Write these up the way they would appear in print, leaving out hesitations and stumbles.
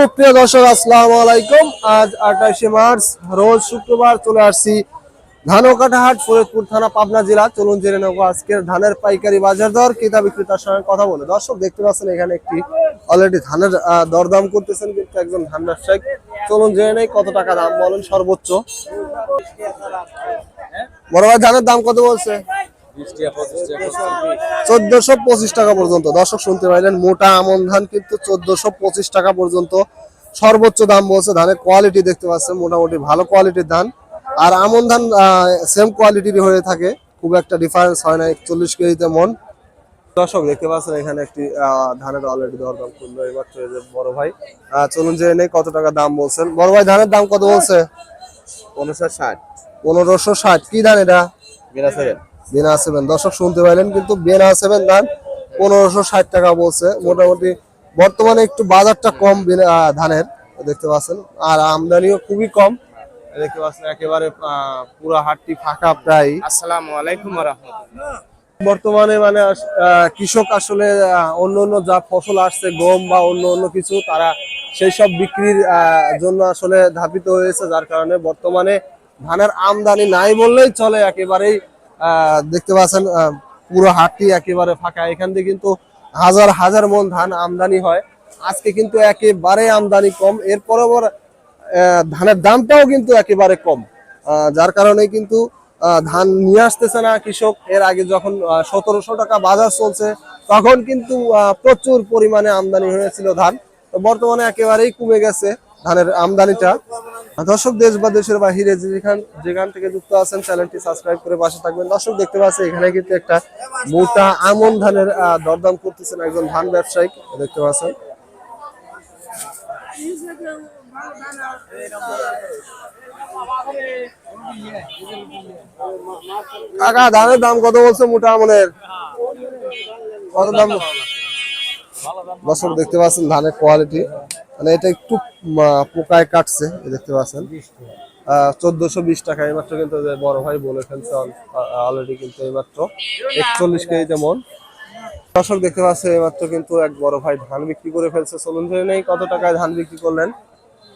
সুপ্রিয় দর্শক, আসসালামু আলাইকুম। আজ 28শে মার্চ, রোজ শুক্রবার, চলে আসছি ধানকাটাহাট, ফরিদপুর থানা, পাবনা জেলা। চলুন জেনে নেব আজকের ধানের পাইকারি বাজার দর, ক্রেতা বিক্রেতার সঙ্গে কথা বলে। দর্শক দেখতে পাচ্ছেন এখানে একটি অলরেডি ধানের দরদাম করতেছেন কিন্তু একজন ধান ব্যবসায়ী। চলুন জেনে নেই কত টাকা দাম বলেন সর্বোচ্চ। বড় ভাই, ধানের দাম কত বলছে? 1425 টাকা পর্যন্ত। দর্শক শুনতে পাইলেন, মোটা আমন ধান কিন্তু 1425 টাকা পর্যন্ত সর্বোচ্চ দাম বলছে। ধানের কোয়ালিটি দেখতে পাচ্ছেন, মোটামুটি ভালো কোয়ালিটির ধান। আর আমন ধান সেম কোয়ালিটির হয়ে থাকে, খুব একটা ডিফারেন্স হয় না 41 কেজিতে মন। দর্শক দেখতে পাচ্ছেন এখানে একটি ধানের অলরেডি দরদাম করলো এইমাত্র এই যে বড় ভাই। চলুন জেনে নেই কত টাকা দাম বলছেন। বড় ভাই, ধানের দাম কত বলছে? 1560। 1560। কি ধান এটা? বেনা 7। দর্শক শুনতে পাইলেন, কিন্তু বেনা 7 ধান 1560 টাকা বলছে। মোটামুটি বর্তমানে একটু বাজারটা কম ধানের দেখতে পাচ্ছেন, আর আমদানিও খুবই কম দেখতে পাচ্ছেন। একেবারে পুরো হাটটি ফাঁকা প্রায়। আসসালামু আলাইকুম ওয়া রাহমাতুল্লাহ। বর্তমানে মানে কৃষক আসলে অন্য অন্য যা ফসল আসছে, গম বা অন্য অন্য কিছু, তারা সেই সব বিক্রির জন্য আসলে ধাবিত হয়েছে, যার কারণে বর্তমানে ধানের আমদানি নাই বললেই চলে। একেবারেই দেখতে পাচ্ছেন পুরো হাটটি একেবারে ফাঁকা। এখান থেকে কিন্তু হাজার হাজার মন ধান আমদানি হয়। আজকে কিন্তু একেবারে আমদানি কম। এরপরে ধানের দামটাও কিন্তু একেবারে কম, যার কারণে কিন্তু ধান নিয়ে আসতেছে না কৃষক। এর আগে যখন 1700 টাকা বাজার চলছে, তখন কিন্তু প্রচুর পরিমাণে আমদানি হয়েছিল ধান। তো বর্তমানে একেবারেই কমে গেছে ধানের আমদানিটা। দর্শক, দেশ বা দেশের বাহিরে যেখান থেকে যুক্ত আছেন, চ্যানেলটি সাবস্ক্রাইব করে পাশে থাকবেন। দর্শক দেখতে পাচ্ছেন এখানে কিন্তু একটা মোটা আমন ধানের দরদাম করতেছেন একজন ধান ব্যবসায়ী দেখতে পাচ্ছেন। কাকা, ধানের দাম কত বলছে মোটা আমনের? কত দাম? দর্শক দেখতে পাচ্ছেন ধানের কোয়ালিটি, মানে এটা একটু পোকায় কাটছে দেখতে পাচ্ছেন। 1420 টাকা এইমাত্র কিন্তু বড় ভাই বলে ফেলছে অলরেডি, কিন্তু এইমাত্র 41 কেজিতে মন। দর্শক দেখতে পাচ্ছে এইমাত্র কিন্তু এক বড় ভাই ধান বিক্রি করে ফেলছে। চলুন ধরে নেই কত টাকায় ধান বিক্রি করলেন।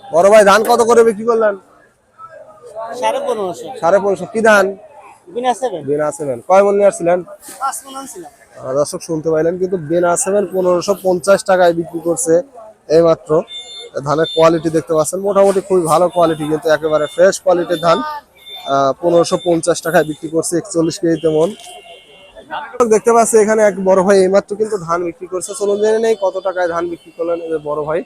বড় ভাই, ধান কত করে বিক্রি করলেন? 1550। কি ধান? বেনা 7। কয় মন নিয়ে আসছিলেন? দর্শক শুনতে পাইলেন, কিন্তু বেনা 7 1550 টাকায় বিক্রি করছে এইমাত্র। ধানের কোয়ালিটি দেখতে পাচ্ছেন, মোটামুটি খুবই ভালো কোয়ালিটি, কিন্তু একেবারে ফ্রেশ কোয়ালিটির ধান 1550 টাকায় বিক্রি করছে 41 কেজিতে মন। দেখতে পাচ্ছি এখানে এক বড় ভাই এইমাত্র কিন্তু ধান বিক্রি করছে। চলুন জেনে নেই কত টাকায় ধান বিক্রি করলেন বড় ভাই।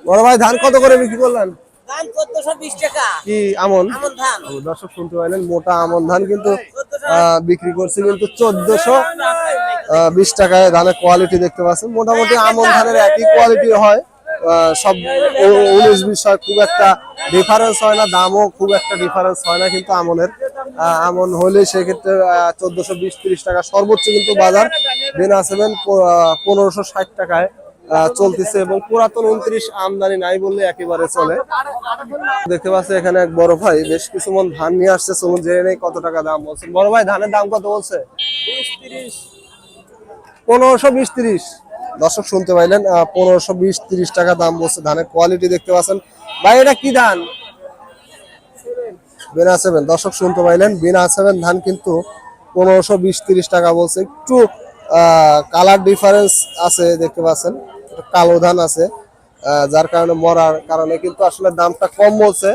বড় ভাই, ধান কত করে বিক্রি করলেন? 1420 টাকা। কি আমন? ধান। দর্শক শুনতে পাইলেন, মোটা আমন ধান কিন্তু বিক্রি করছে কিন্তু 1420 টাকায়। ধানের কোয়ালিটি দেখতে পাচ্ছেন, মোটামুটি আমন ধানের একই কোয়ালিটি হয়, সব 19-20 হয়, খুব একটা ডিফারেন্স হয় না, দামও খুব একটা ডিফারেন্স হয় না। কিন্তু আমন হলে সেক্ষেত্রে 1420-30 টাকা সর্বোচ্চ কিন্তু বাজার। বেনা 7 1560 টাকায় চলতেছে, এবং পুরাতন 29 আমদানি নাই বললে একেবারে চলে। দেখতে পাচ্ছি এখানে এক বড় ভাই বেশ কিছু মন ধান নিয়ে আসছে। চলুন জেনে নেই কত টাকা দাম বলছেন। বড় ভাই, ধানের দাম কত বলছে? 1520-30। দর্শক শুনতে পাইলেন, 1520-30 টাকা দাম বলছে। ধানের কোয়ালিটি দেখতে পাচ্ছেন। ভাই, এটা কি ধান? বেনা 7। দর্শক শুনতে পাইলেন, বেনা 7 ধান কিন্তু 1520-30 টাকা বলছে। একটু কালার ডিফারেন্স আছে দেখতে পাচ্ছেন, কালো ধান আছে, যার কারণে মরার কারণে কিন্তু আসলে দামটা কম বলছে।